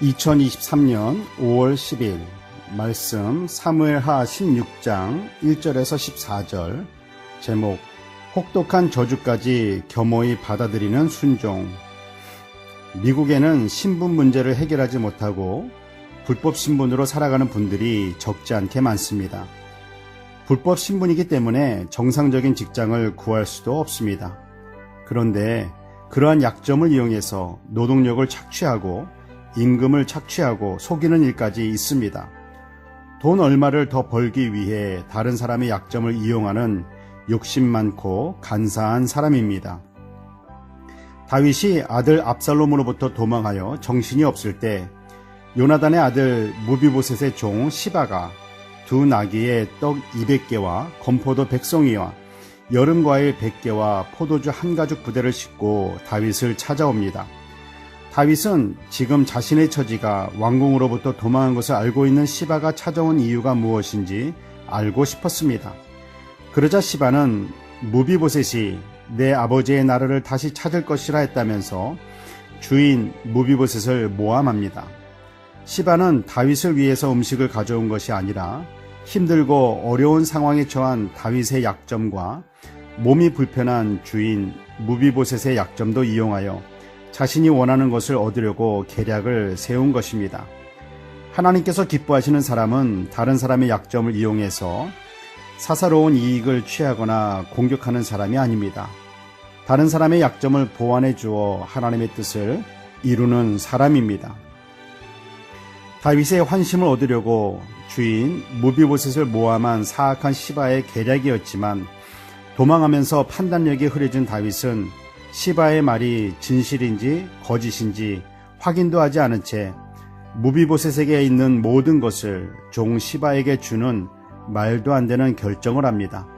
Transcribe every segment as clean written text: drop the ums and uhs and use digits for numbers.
2023년 5월 10일 말씀 사무엘하 16장 1절에서 14절. 제목 혹독한 저주까지 겸허히 받아들이는 순종. 미국에는 신분 문제를 해결하지 못하고 불법 신분으로 살아가는 분들이 적지 않게 많습니다. 불법 신분이기 때문에 정상적인 직장을 구할 수도 없습니다. 그런데 그러한 약점을 이용해서 노동력을 착취하고 임금을 착취하고 속이는 일까지 있습니다. 돈 얼마를 더 벌기 위해 다른 사람의 약점을 이용하는 욕심 많고 간사한 사람입니다. 다윗이 아들 압살롬으로부터 도망하여 정신이 없을 때 요나단의 아들 무비보셋의 종 시바가 두 나귀의 떡 200개와 건포도 100송이와 여름과일 100개와 포도주 한 가죽 부대를 싣고 다윗을 찾아옵니다. 다윗은 지금 자신의 처지가 왕궁으로부터 도망한 것을 알고 있는 시바가 찾아온 이유가 무엇인지 알고 싶었습니다. 그러자 시바는 무비보셋이 내 아버지의 나라를 다시 찾을 것이라 했다면서 주인 무비보셋을 모함합니다. 시바는 다윗을 위해서 음식을 가져온 것이 아니라 힘들고 어려운 상황에 처한 다윗의 약점과 몸이 불편한 주인 무비보셋의 약점도 이용하여 자신이 원하는 것을 얻으려고 계략을 세운 것입니다. 하나님께서 기뻐하시는 사람은 다른 사람의 약점을 이용해서 사사로운 이익을 취하거나 공격하는 사람이 아닙니다. 다른 사람의 약점을 보완해 주어 하나님의 뜻을 이루는 사람입니다. 다윗의 환심을 얻으려고 주인 무비보셋을 모함한 사악한 시바의 계략이었지만 도망하면서 판단력이 흐려진 다윗은 시바의 말이 진실인지 거짓인지 확인도 하지 않은 채 무비보셋에게 있는 모든 것을 종 시바에게 주는 말도 안 되는 결정을 합니다.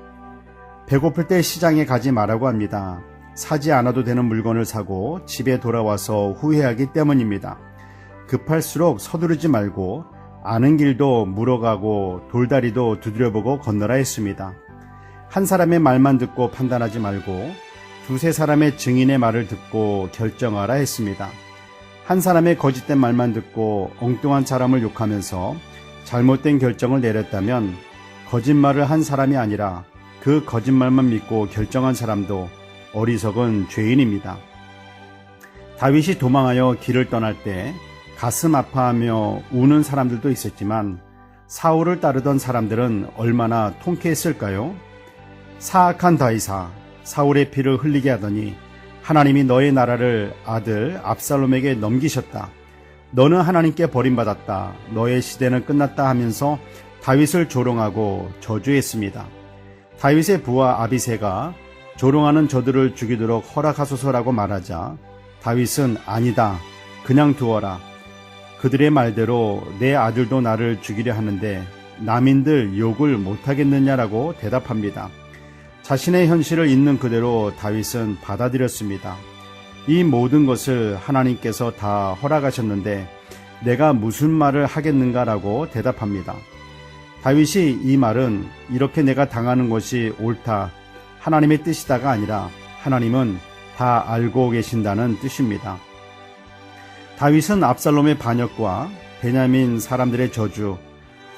배고플 때 시장에 가지 말라고 합니다. 사지 않아도 되는 물건을 사고 집에 돌아와서 후회하기 때문입니다. 급할수록 서두르지 말고 아는 길도 물어가고 돌다리도 두드려보고 건너라 했습니다. 한 사람의 말만 듣고 판단하지 말고 두세 사람의 증인의 말을 듣고 결정하라 했습니다. 한 사람의 거짓된 말만 듣고 엉뚱한 사람을 욕하면서 잘못된 결정을 내렸다면 거짓말을 한 사람이 아니라 그 거짓말만 믿고 결정한 사람도 어리석은 죄인입니다. 다윗이 도망하여 길을 떠날 때 가슴 아파하며 우는 사람들도 있었지만 사울을 따르던 사람들은 얼마나 통쾌했을까요? 사악한 다윗아, 사울의 피를 흘리게 하더니 하나님이 너의 나라를 아들 압살롬에게 넘기셨다. 너는 하나님께 버림받았다. 너의 시대는 끝났다 하면서 다윗을 조롱하고 저주했습니다. 다윗의 부하 아비새가 조롱하는 저들을 죽이도록 허락하소서라고 말하자 다윗은 아니다. 그냥 두어라. 그들의 말대로 내 아들도 나를 죽이려 하는데 남인들 욕을 못하겠느냐라고 대답합니다. 자신의 현실을 있는 그대로 다윗은 받아들였습니다. 이 모든 것을 하나님께서 다 허락하셨는데 내가 무슨 말을 하겠는가라고 대답합니다. 다윗이 이 말은 이렇게 내가 당하는 것이 옳다, 하나님의 뜻이다가 아니라 하나님은 다 알고 계신다는 뜻입니다. 다윗은 압살롬의 반역과 베냐민 사람들의 저주,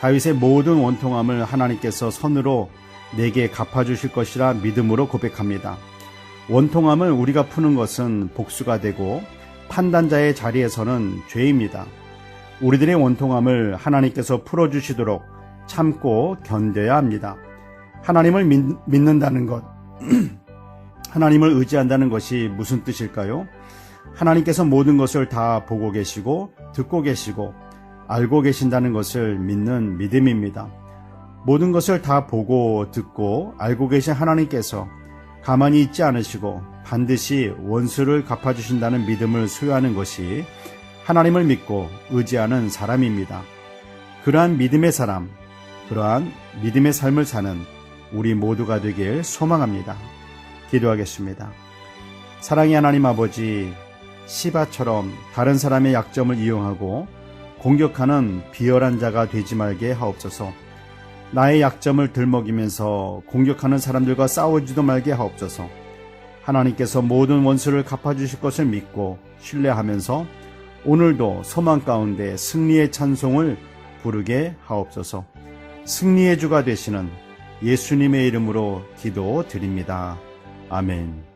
다윗의 모든 원통함을 하나님께서 선으로 내게 갚아주실 것이라 믿음으로 고백합니다. 원통함을 우리가 푸는 것은 복수가 되고 판단자의 자리에서는 죄입니다. 우리들의 원통함을 하나님께서 풀어주시도록 참고 견뎌야 합니다. 하나님을 믿는다는 것, 하나님을 의지한다는 것이 무슨 뜻일까요? 하나님께서 모든 것을 다 보고 계시고 듣고 계시고 알고 계신다는 것을 믿는 믿음입니다. 모든 것을 다 보고 듣고 알고 계신 하나님께서 가만히 있지 않으시고 반드시 원수를 갚아주신다는 믿음을 소유하는 것이 하나님을 믿고 의지하는 사람입니다. 그러한 믿음의 사람, 그러한 믿음의 삶을 사는 우리 모두가 되길 소망합니다. 기도하겠습니다. 사랑의 하나님 아버지, 시바처럼 다른 사람의 약점을 이용하고 공격하는 비열한 자가 되지 말게 하옵소서. 나의 약점을 들먹이면서 공격하는 사람들과 싸우지도 말게 하옵소서. 하나님께서 모든 원수를 갚아주실 것을 믿고 신뢰하면서 오늘도 소망 가운데 승리의 찬송을 부르게 하옵소서. 승리의 주가 되시는 예수님의 이름으로 기도드립니다. 아멘.